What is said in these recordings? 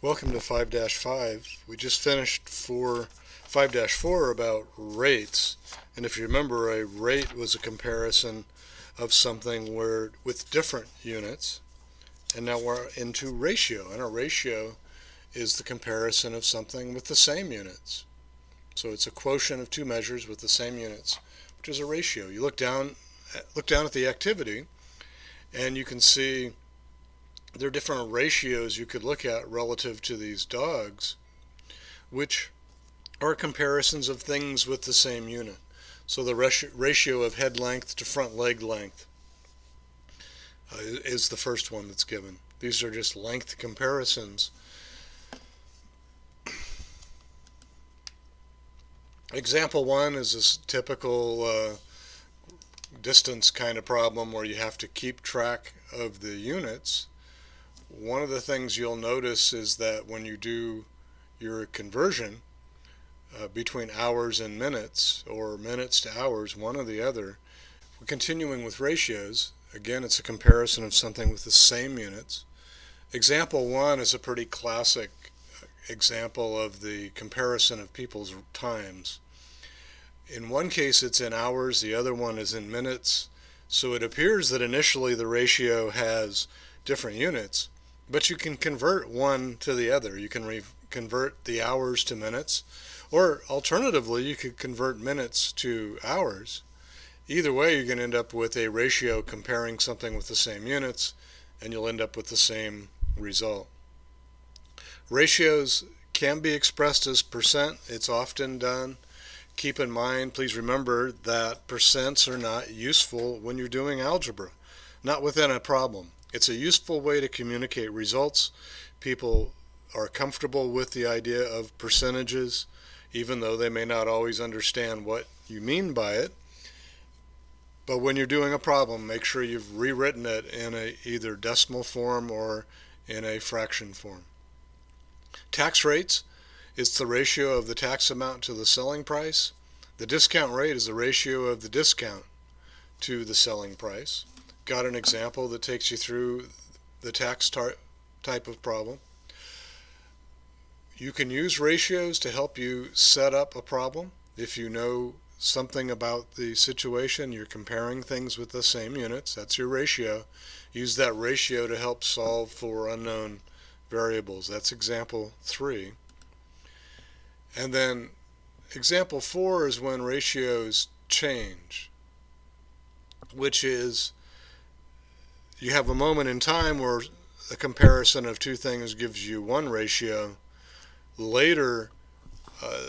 Welcome to 5-5. We just finished 5-4 about rates. And if you remember, a rate was a comparison of something with different units. And now we're into ratio. And a ratio is the comparison of something with the same units. So it's a quotient of two measures with the same units, which is a ratio. You look down at the activity, and you can see there are different ratios you could look at relative to these dogs, which are comparisons of things with the same unit. So the ratio of head length to front leg length is the first one that's given. These are just length comparisons. Example 1 is this typical distance kind of problem where you have to keep track of the units. One of the things you'll notice is that when you do your conversion between hours and minutes, or minutes to hours, one or the other, we're continuing with ratios. Again, it's a comparison of something with the same units. Example 1 is a pretty classic example of the comparison of people's times. In one case it's in hours, the other one is in minutes, so it appears that initially the ratio has different units, but you can convert one to the other. You can convert the hours to minutes, or alternatively you could convert minutes to hours. Either way, you're going to end up with a ratio comparing something with the same units, and you'll end up with the same result. Ratios can be expressed as percent. It's often done. Keep in mind, please remember that percents are not useful when you're doing algebra, not within a problem. It's a useful way to communicate results. People are comfortable with the idea of percentages, even though they may not always understand what you mean by it. But when you're doing a problem, make sure you've rewritten it in either decimal form or in a fraction form. Tax rates is the ratio of the tax amount to the selling price. The discount rate is the ratio of the discount to the selling price. Got an example that takes you through the tax type of problem. You can use ratios to help you set up a problem. If you know something about the situation, you're comparing things with the same units, that's your ratio. Use that ratio to help solve for unknown variables. That's example 3. And then example 4 is when ratios change, which is you have a moment in time where a comparison of two things gives you one ratio. Later,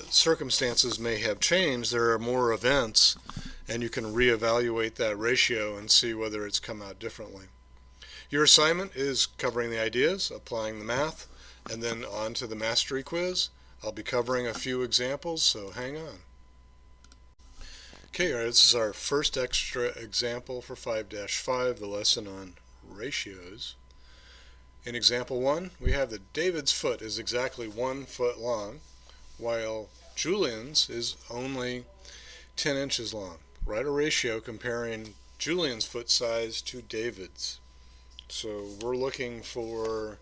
circumstances may have changed. There are more events, and you can reevaluate that ratio and see whether it's come out differently. Your assignment is covering the ideas, applying the math, and then on to the mastery quiz. I'll be covering a few examples, so hang on. Okay, this is our first extra example for 5-5, the lesson on ratios. In example 1, we have that David's foot is exactly 1 foot long, while Julian's is only 10 inches long. Write a ratio comparing Julian's foot size to David's. So we're looking for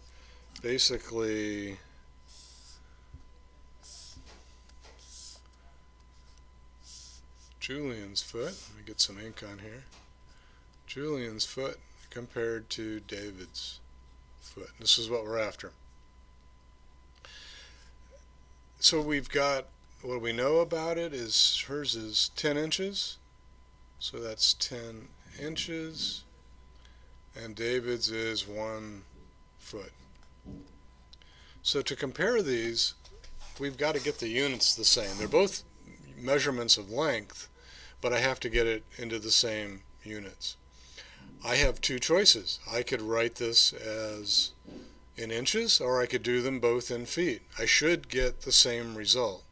basically Julian's foot. Let me get some ink on here. Julian's foot compared to David's foot. This is what we're after. So we've got, what we know about it is hers is 10 inches. So that's 10 inches. And David's is 1 foot. So to compare these, we've got to get the units the same. They're both measurements of length, but I have to get it into the same units. I have two choices. I could write this as in inches, or I could do them both in feet. I should get the same result.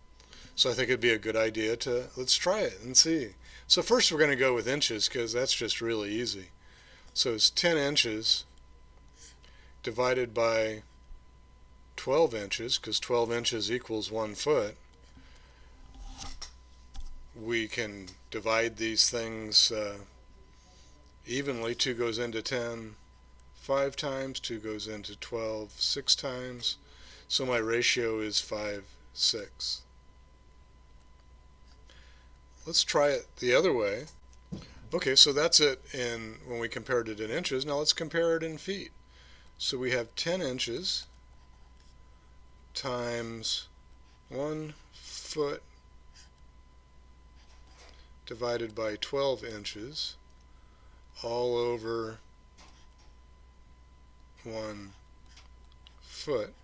So I think it'd be a good idea let's try it and see. So first we're going to go with inches because that's just really easy. So it's 10 inches divided by 12 inches, because 12 inches equals 1 foot. We can divide these things evenly. 2 goes into 10 5 times, 2 goes into 12 6 times. So my ratio is 5:6. Let's try it the other way. Okay, so that's it when we compared it in inches. Now let's compare it in feet. So we have 10 inches times 1 foot divided by 12 inches all over 1 foot.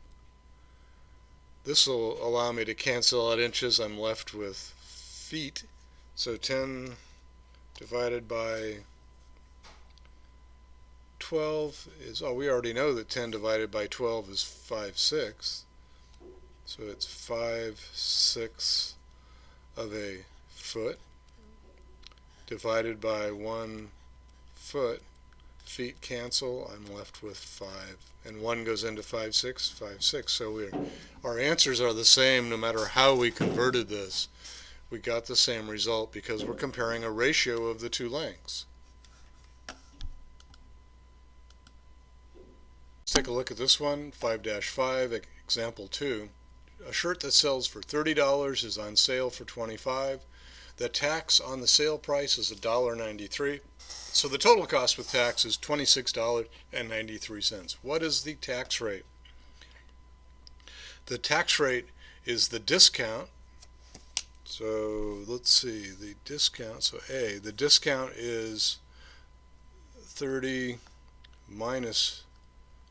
This will allow me to cancel out inches. I'm left with feet. So 10 divided by 12 is, oh, we already know that 10 divided by 12 is 5/6. So it's 5/6 of a foot divided by 1 foot. Feet cancel. I'm left with 5. And 1 goes into 5/6, 5/6. So our answers are the same no matter how we converted this. We got the same result because we're comparing a ratio of the two lengths. Let's take a look at this one, 5-5, example 2. A shirt that sells for $30 is on sale for $25. The tax on the sale price is $1.93. So the total cost with tax is $26.93. What is the tax rate? The tax rate is the discount. So let's see, the discount, so A, the discount is 30 minus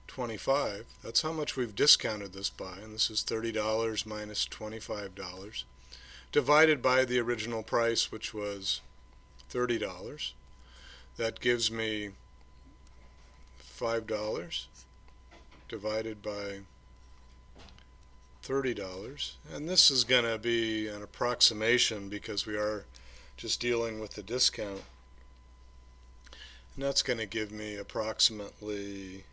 25. That's how much we've discounted this by, and this is $30 minus $25, divided by the original price, which was $30. That gives me $5 divided by $30, and this is going to be an approximation because we are just dealing with the discount, and that's going to give me approximately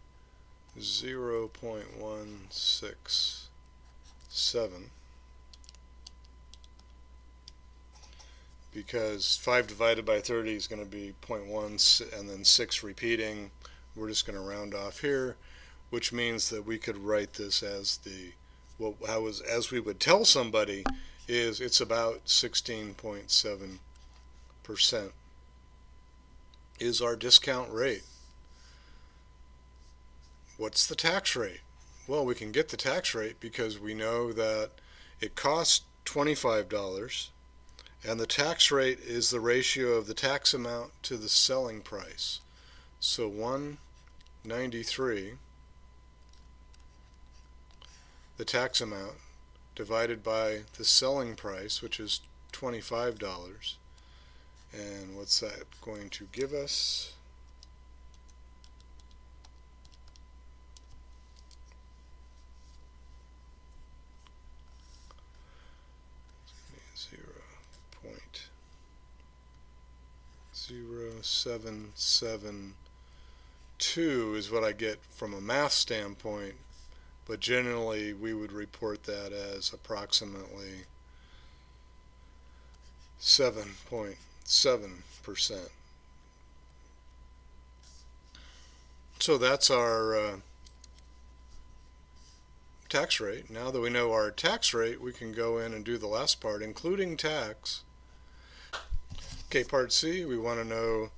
0.167, because 5 divided by 30 is going to be 0.1 and then 6 repeating. We're just going to round off here, which means that we could write this as as we would tell somebody, is it's about 16.7% is our discount rate. What's the tax rate? Well, we can get the tax rate because we know that it costs $25, and the tax rate is the ratio of the tax amount to the selling price. So 193, the tax amount, divided by the selling price, which is $25. And what's that going to give us? .0772 is what I get from a math standpoint, but generally we would report that as approximately 7.7%. So that's our tax rate. Now that we know our tax rate, we can go in and do the last part, including tax. Okay, part C, we want to know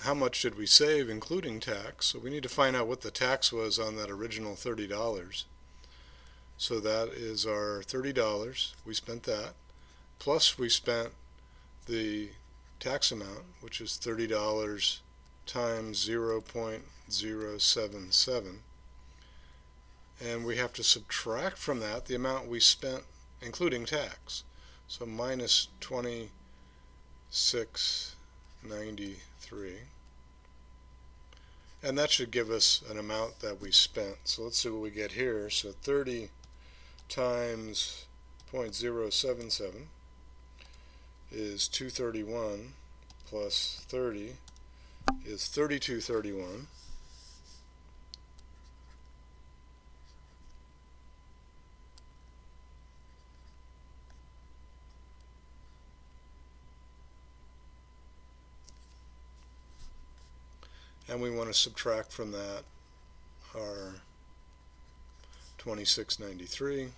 how much did we save including tax. So we need to find out what the tax was on that original $30. So that is our $30. We spent that. Plus we spent the tax amount, which is $30 times 0.077. And we have to subtract from that the amount we spent including tax. So minus 26.93, and that should give us an amount that we spent. So let's see what we get here. So 30 times 0.077 is 231, plus 30 is 3231. And we want to subtract from that our 2693.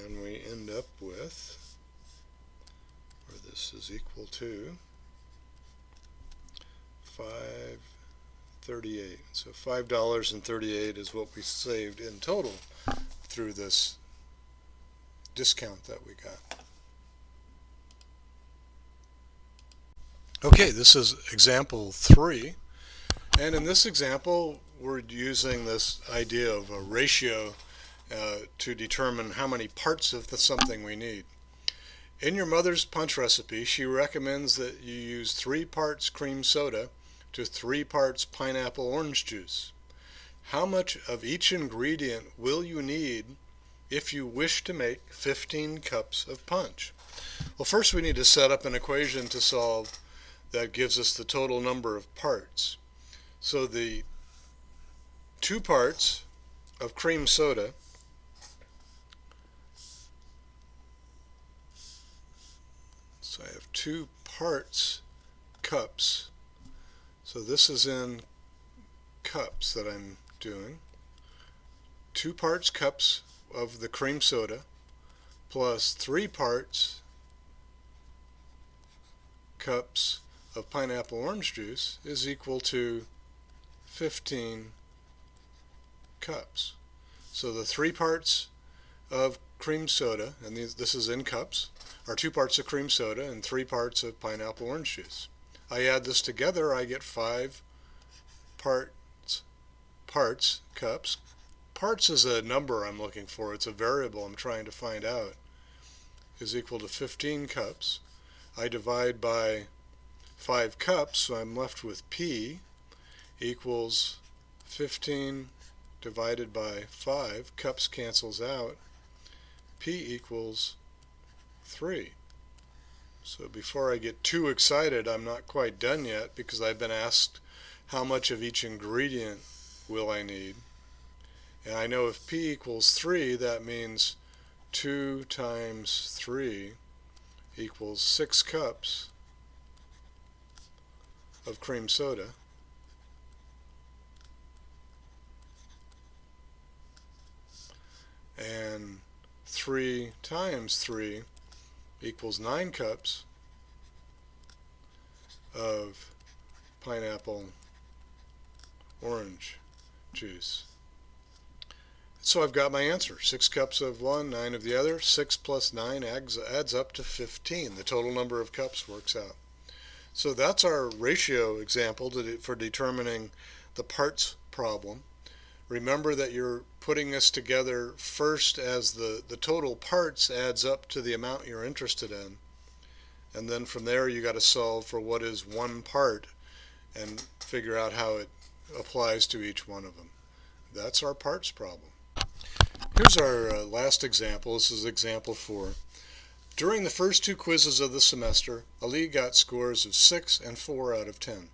And we end up with, or this is equal to, 5.38. So $5.38 is what we saved in total through this discount that we got. Okay, this is example 3, and in this example we're using this idea of a ratio to determine how many parts of something we need. In your mother's punch recipe, she recommends that you use 3 parts cream soda to 3 parts pineapple orange juice. How much of each ingredient will you need if you wish to make 15 cups of punch? Well, first we need to set up an equation to solve that gives us the total number of parts. So the 2 parts of cream soda so I have 2 parts cups. So this is in cups that I'm doing. 2 parts cups of the cream soda plus 3 parts cups of pineapple orange juice is equal to 15 cups. So the 3 parts of cream soda, and this is in cups, are 2 parts of cream soda and 3 parts of pineapple orange juice. I add this together, I get 5 parts cups. Parts is a number I'm looking for, it's a variable I'm trying to find out, is equal to 15 cups. I divide by 5 cups, so I'm left with P equals 15 divided by 5. Cups cancels out. P equals 3. So before I get too excited, I'm not quite done yet because I've been asked how much of each ingredient will I need. And I know if P equals 3, that means 2 times 3 equals 6 cups of cream soda. And 3 times 3 equals 9 cups of pineapple orange juice. So I've got my answer. 6 cups of one, 9 of the other. 6 plus 9 adds up to 15. The total number of cups works out. So that's our ratio example for determining the parts problem. Remember that you're putting this together first as the total parts adds up to the amount you're interested in. And then from there you got to solve for what is one part and figure out how it applies to each one of them. That's our parts problem. Here's our last example. This is example 4. During the first 2 quizzes of the semester, Ali got scores of 6 and 4 out of 10.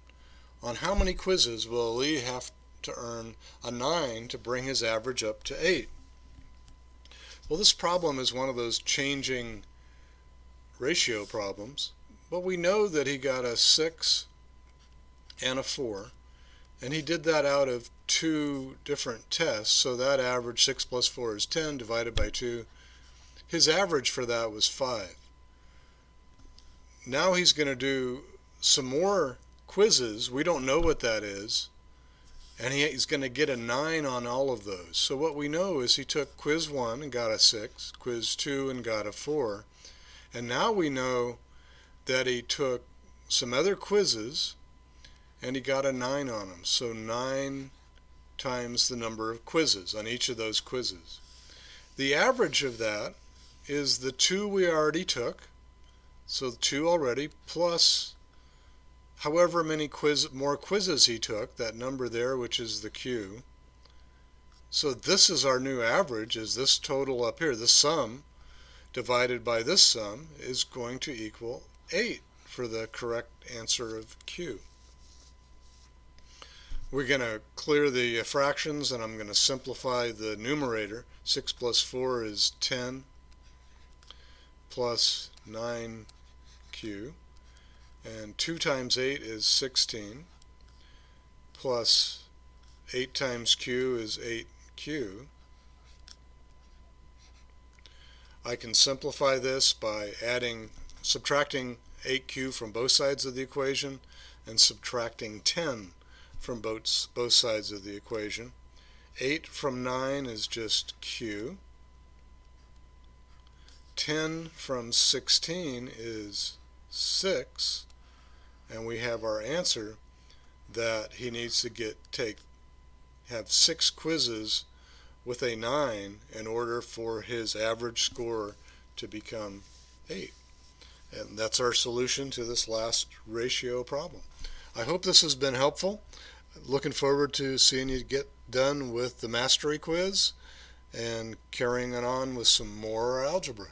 On how many quizzes will Ali have to earn a 9 to bring his average up to 8? Well, this problem is one of those changing ratio problems, but we know that he got a 6 and a 4, and he did that out of 2 different tests, so that average 6 plus 4 is 10 divided by 2. His average for that was 5. Now he's going to do some more quizzes. We don't know what that is, and he's going to get a 9 on all of those. So what we know is he took quiz 1 and got a 6, quiz 2 and got a 4, and now we know that he took some other quizzes and he got a 9 on them. So 9 times the number of quizzes on each of those quizzes. The average of that is the 2 we already took, so 2 already, plus however many more quizzes he took, that number there, which is the Q. So this is our new average, is this total up here. The sum divided by this sum is going to equal 8 for the correct answer of Q. We're going to clear the fractions, and I'm going to simplify the numerator. 6 plus 4 is 10. plus 9q, and 2 times 8 is 16, plus 8 times q is 8q. I can simplify this by subtracting 8q from both sides of the equation and subtracting 10 from both sides of the equation. 8 from 9 is just q. 10 from 16 is 6, and we have our answer that he needs to have 6 quizzes with a 9 in order for his average score to become 8. And that's our solution to this last ratio problem. I hope this has been helpful. Looking forward to seeing you get done with the mastery quiz and carrying it on with some more algebra.